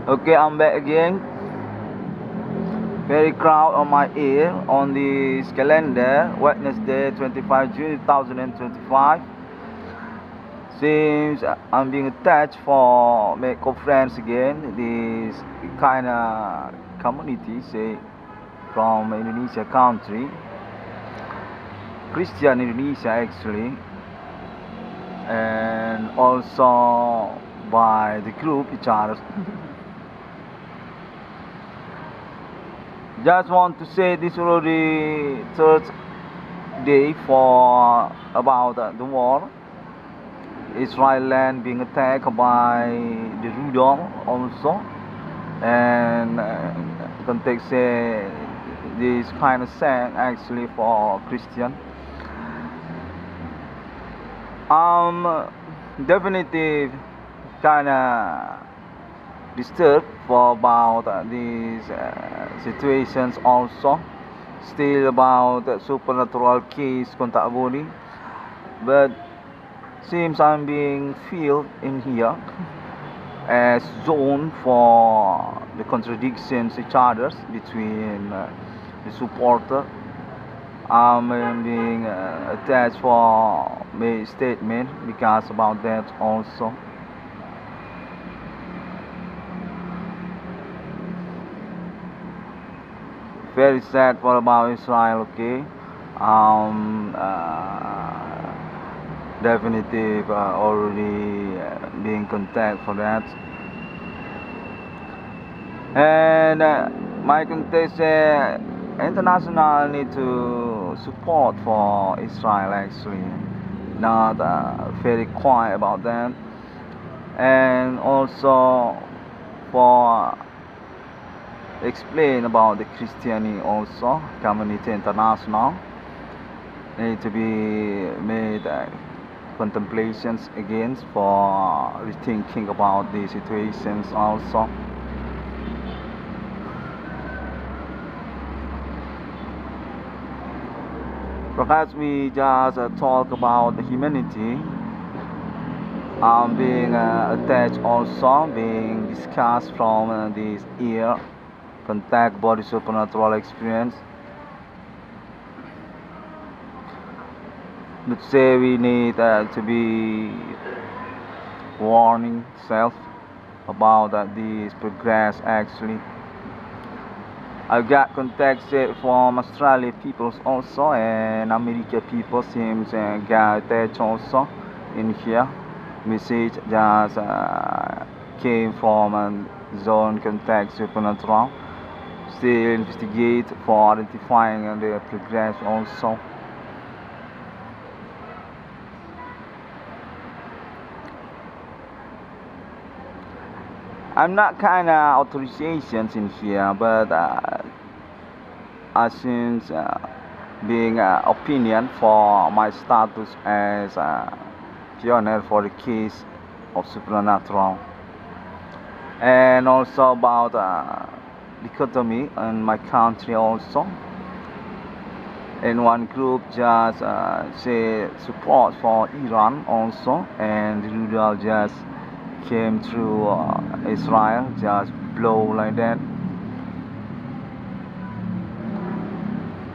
Okay, I'm back again. Very crowd on my ear on this calendar, Wednesday, 25 June 2025. Seems I'm being attached for make friends again. This kind of community, say, from Indonesia country, Christian Indonesia actually, and also by the group each other. Just want to say this is already third day for about the war. Israel land being attacked by the Rudol also, and context say this kind of sad actually for Christian. Definitely kind of disturbed for about these situations also. Still about supernatural case contact body, but seems I'm being filled in here as zone for the contradictions each others between the supporter. I'm being attached for my statement because about that also. Very sad for about Israel, okay. Definitive already being contact for that, and my context international need to support for Israel actually, not very quiet about that, and also for explain about the Christianity also community international need to be made contemplations against for rethinking about the situations also. Perhaps we just talk about the humanity being attached also being discussed from this year contact body supernatural experience. Let's say we need to be warning self about this progress actually. I've got contacts from Australia people also, and America people seems got attached also in here. Message just came from zone contact supernatural. Still investigate for identifying the progress also. I'm not kind of authorizations in here, but since being opinion for my status as pioneer for the case of supernatural, and also about dichotomy in my country also. In one group just say support for Iran also, and the Rudal just came through Israel, just blow like that.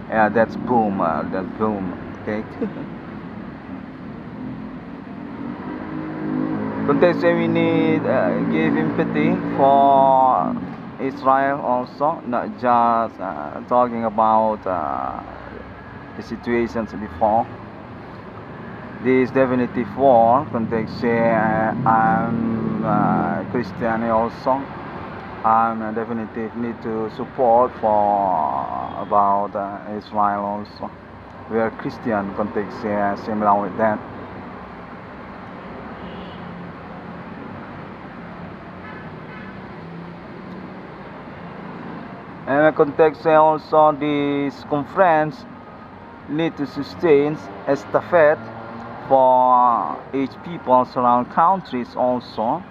Yeah, that's boom, okay. Context say we need give empathy for Israel also, not just talking about the situations before. This definitive war context say I'm Christian also. I'm definitely need to support for about Israel also. We are Christian context similar with that. And the context also this conference need to sustain estafette for each people around countries also,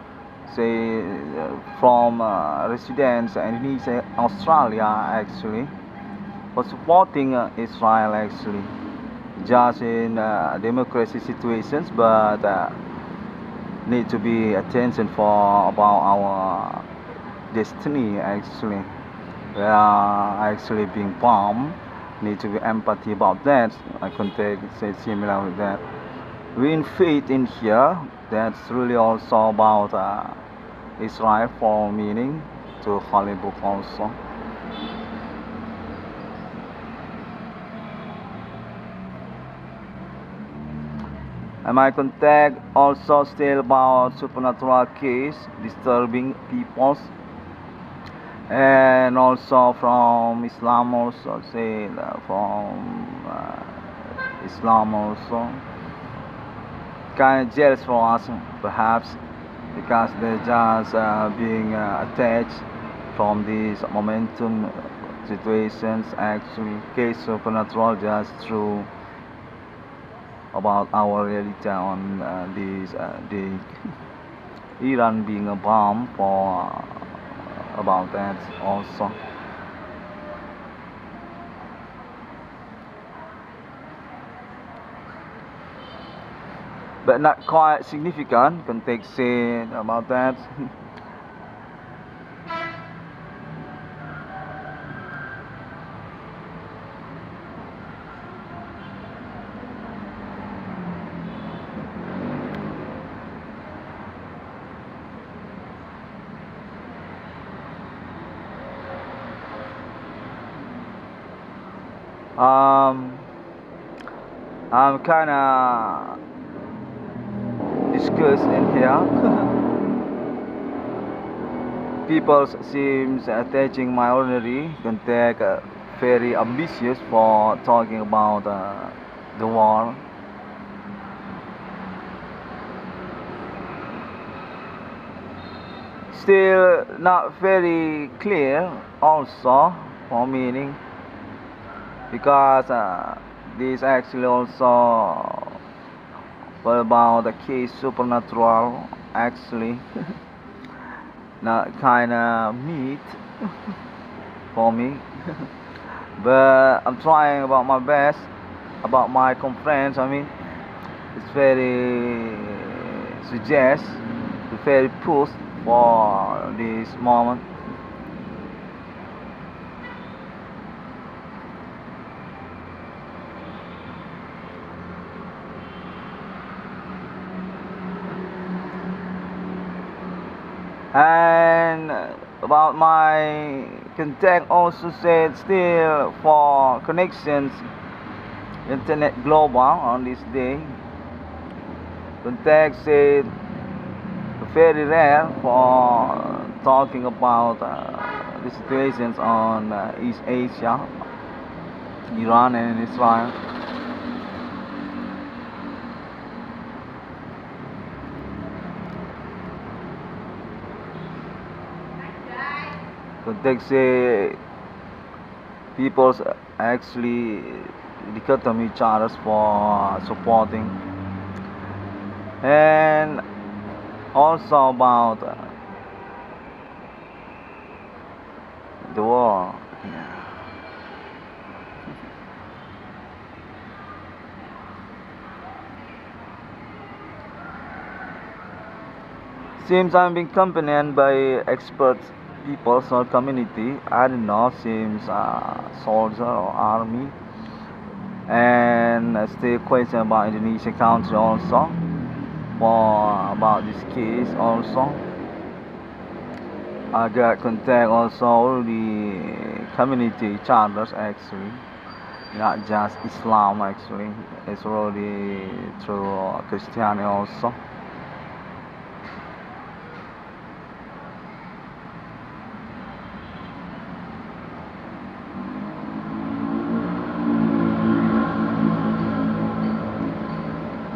say from residents Indonesia, Australia actually, for supporting Israel actually, just in democracy situations, but need to be attention for about our destiny actually. We are actually being bombed. Need to be empathy about that. I can take say similar with that. We in faith in here. That's really also about Israel for meaning to Holy Book also. And my contact also still about supernatural case disturbing peoples, and also from Islam also say from Islam also kind of jealous for us perhaps because they're just being attached from these momentum situations actually case supernatural just through about our reality on the Iran being a bomb for about that also. But not quite significant, can take say about that. um, I'm kinda discussed in here. People seems attaching my ordinary contact very ambitious for talking about the war. Still not very clear also for meaning because this actually also what about the case supernatural actually not kinda meat for me. But I'm trying about my best about my conference. I mean it's very suggest very push for this moment. And about my contact also said still for connections internet global on this day contact said very rare for talking about the situations on East Asia, Iran and Israel. Context say people's actually dichotomy each other for supporting, and also about the war. Yeah. Seems I'm being accompanied by experts people or community. I don't know, seems soldier or army. And still question about Indonesia country also for about this case also. I got contact also the community charters actually, not just Islam actually. It's already through Christianity also.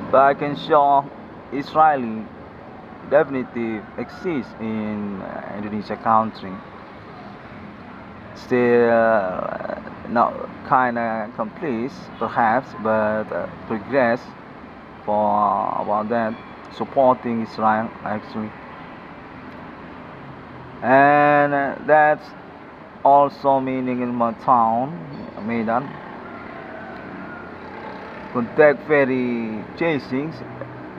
But I can show Israeli definitely exists in Indonesia country. Still not kinda complete perhaps, but progress for about that supporting Israel actually, and that's also meaning in my town, Medan. Contact very chasing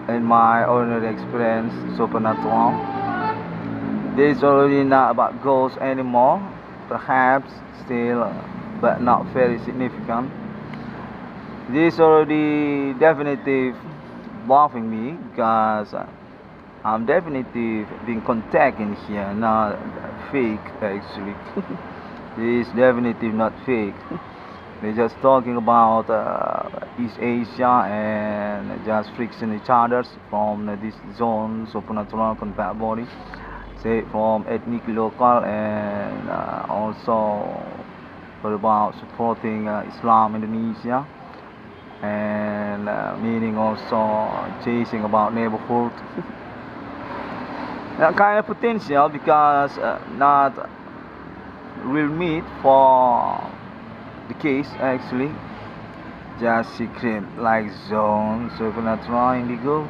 in my ordinary experience supernatural This is already not about goals anymore, perhaps still, but not very significant. This is already definitive bluffing me because I'm definitely being contacted in here, not fake actually. This is definitely not fake. We're just talking about East Asia and just friction each other from this zone, supernatural contact body, say from ethnic local and also what about supporting Islam Indonesia and meaning also chasing about neighborhood. That kind of potential because not real meat for the case actually just secret like zone supernatural indigo.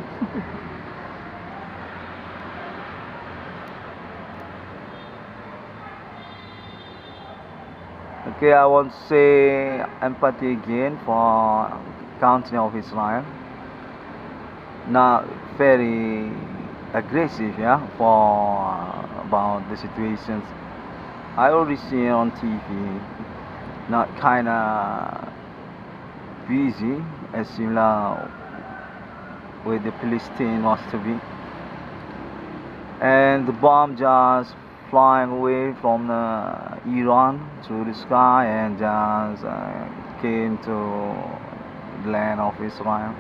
Okay, I want to say empathy again for country of Israel, not very aggressive, yeah, for about the situations I already see on TV, not kinda busy as similar with the Palestine was to be, and the bomb just flying away from Iran through the sky and just came to the land of Israel.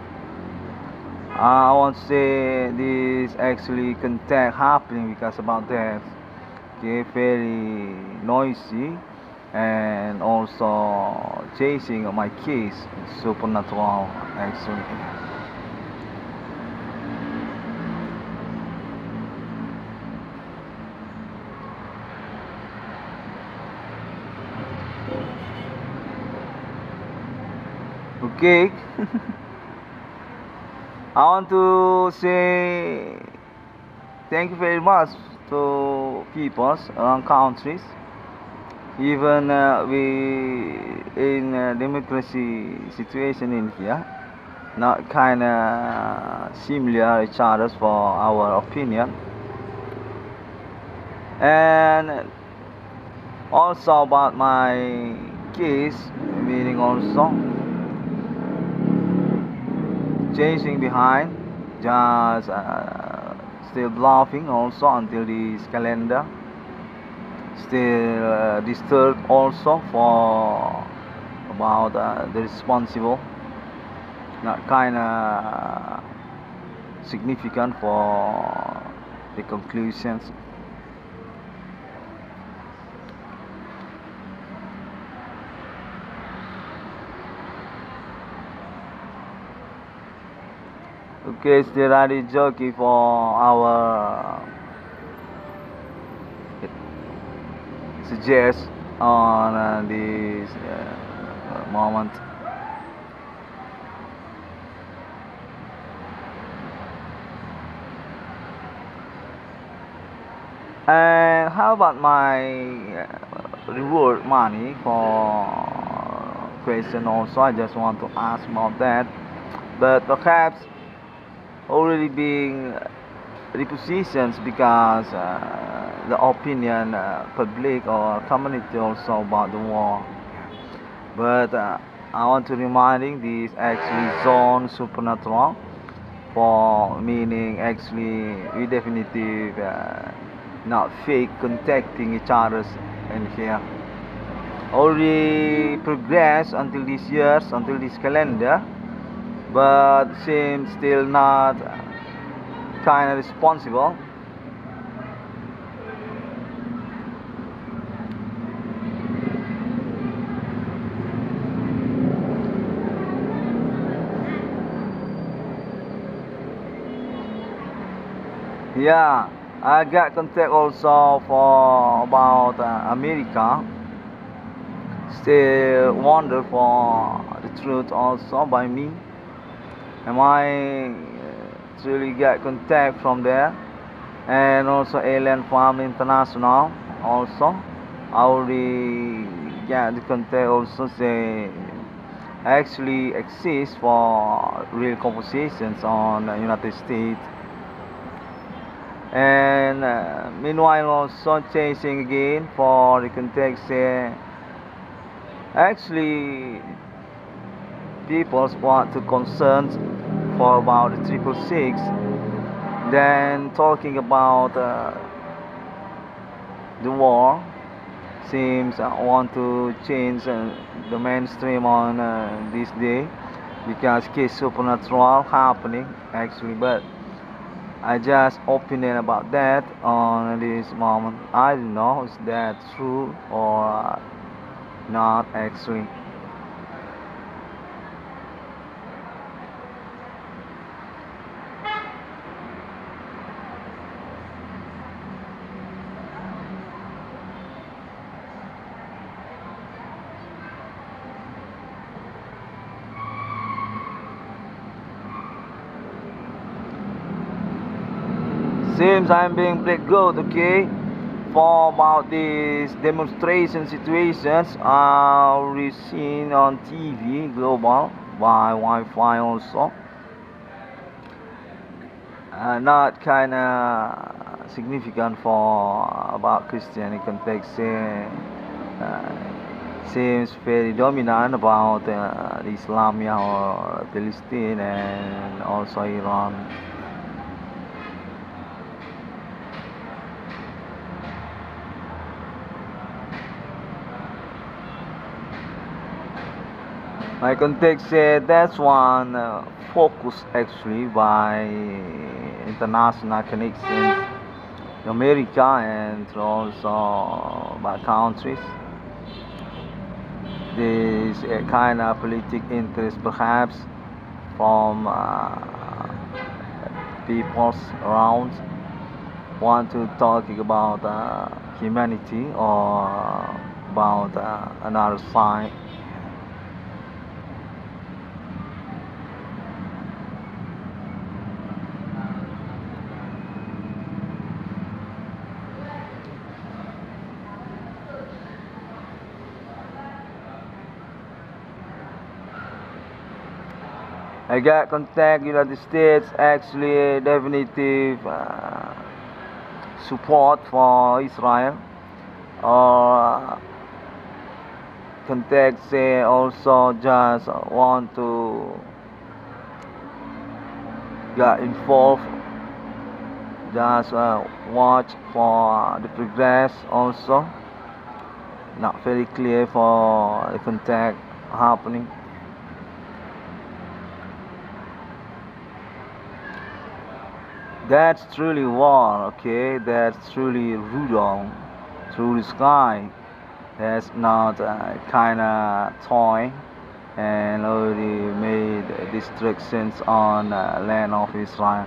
I want to say this actually contact happening because about that. Okay, very noisy and also chasing my kids supernatural actually. Okay. I want to say thank you very much to peoples around countries. Even we in democracy situation in here, not kind of similar each other for our opinion, and also about my case, meaning also chasing behind, just still bluffing also until this calendar, still disturbed also for about the responsible, not kind of significant for the conclusions. Okay, still ready jockey for our suggest on this moment. And how about my reward money for question also? I just want to ask about that, but perhaps already being repositioned because the opinion public or community also about the war. But I want to reminding this actually zone supernatural for meaning actually we definitely not fake contacting each other in here. Already progressed until this years, until this calendar, but seems still not kind of responsible. Yeah, I got contact also for about America. Still wonder for the truth also by me. Am I truly get contact from there? And also Alien Farm International also. I already get the contact also say actually exists for real conversations on United States. And meanwhile also chasing again for the context, actually people want to concern for about the 666, then talking about the war seems want to change the mainstream on this day because case supernatural happening actually, but I just opinion about that on this moment. I don't know is that true or not actually. Seems I'm being pretty good, okay? For about these demonstration situations, we seen on TV global by Wi-Fi also. Not kind of significant for about Christianity context. Seems very dominant about Islamia or Palestine and also Iran. My context said that's one focus actually by international connections, America and also by countries. This kind of political interest perhaps from peoples around want to talking about humanity or about another side. I got contact United States actually definitive support for Israel or contact say also just want to get involved, just watch for the progress also, not very clear for the contact happening. That's truly war, okay? That's truly Rudolph through the sky. That's not a kind of toy and already made destructions on land of Israel.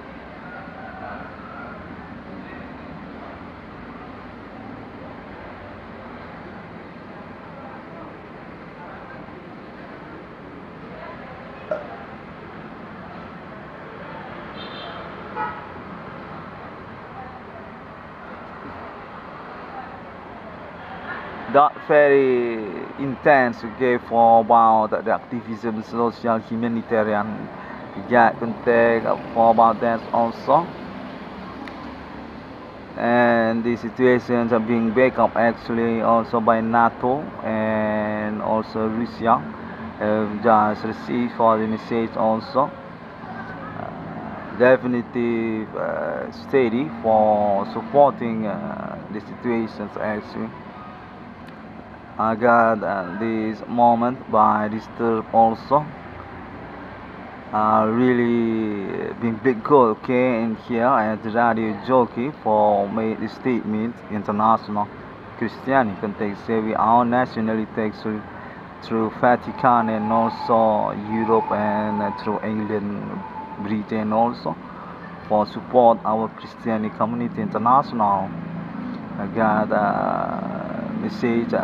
Not very intense, okay, for about the activism, social, humanitarian. We get contact for about that also. And the situations are being backed up actually also by NATO and also Russia. Just received for the message also. Definitely steady for supporting the situations actually. I got this moment by Disturb also. Really been big goal, okay, in here at the radio jockey for made the statement international Christianity context say we our nationally takes through Vatican and also Europe and through England, Britain also for support our Christianity community international. I got a message.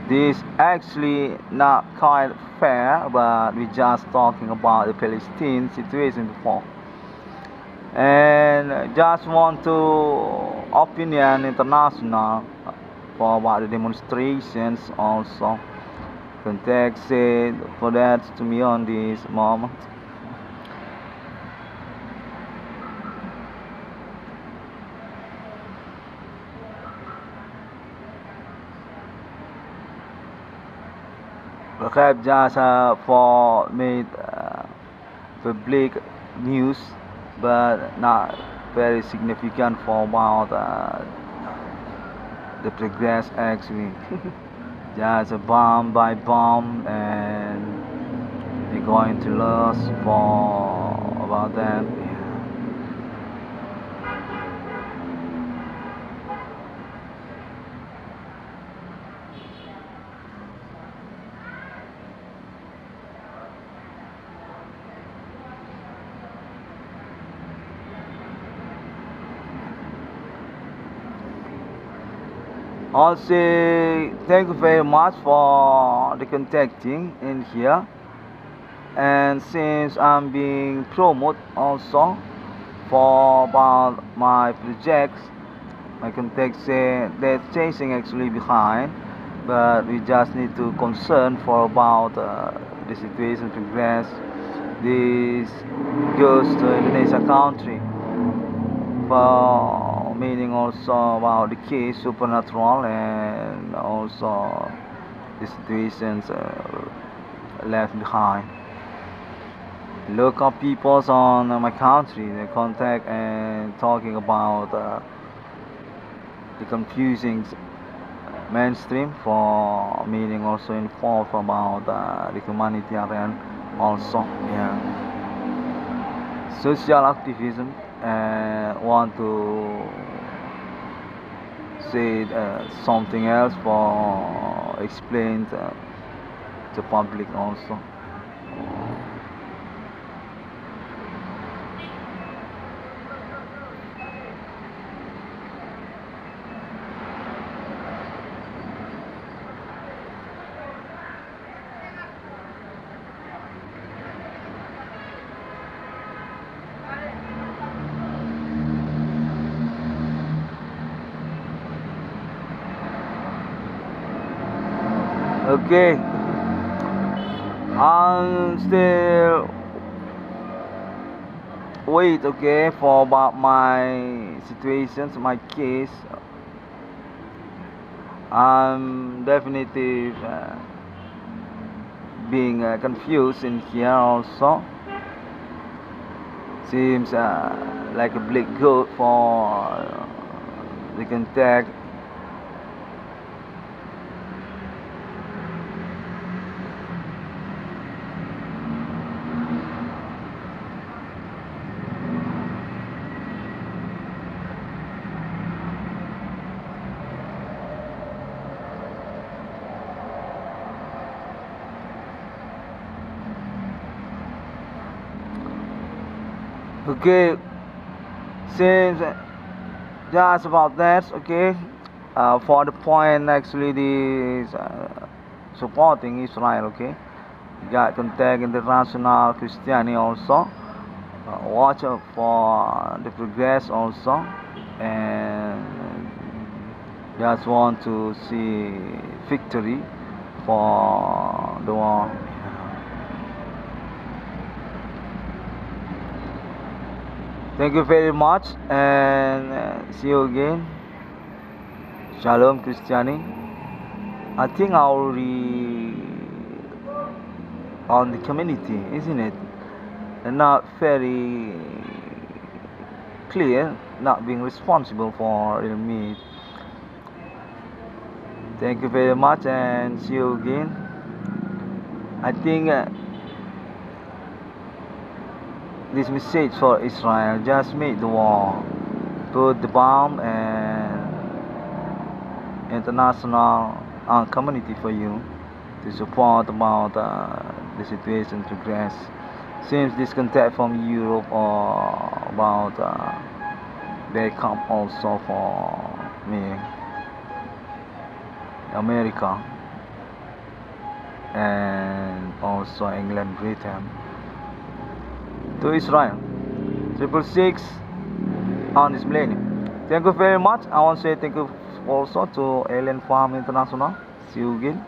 This actually not quite fair, but we just talking about the Palestine situation before, and just want to opinion international for about the demonstrations also. Contact said for that to me on this moment. perhaps just for made public news, but not very significant for about the progress actually. Just a bomb by bomb, and we're going to lose for about that. Also, thank you very much for the contacting in here. And since I'm being promoted also for about my projects, my contact say they're chasing actually behind, but we just need to concern for about the situation progress. This goes to Indonesia country for meaning also about the case supernatural and also the situations left behind. Local peoples on my country they contact and talking about the confusing mainstream for meaning also involved about the humanitarian also, yeah, social activism and want to say something else for explain to public also. Okay, I'm still wait, okay, for about my situations, my case. I'm definitely being confused in here also. Seems like a black goat for the contact. Okay, since just about that, okay, for the point actually this supporting Israel, okay, got contact international Christianity also, watch out for the progress also, and just want to see victory for the war. Thank you very much and see you again. Shalom Christiani. I think I already on the community, isn't it? And not very clear, not being responsible for me. Thank you very much and see you again. I think this message for Israel just make the war, put the bomb and international community for you to support about the situation progress. Since this contact from Europe or about they come also for me, America and also England, Britain to Israel. 666 on this millennium. Thank you very much. I want to say thank you also to Alien Farm International. See you again.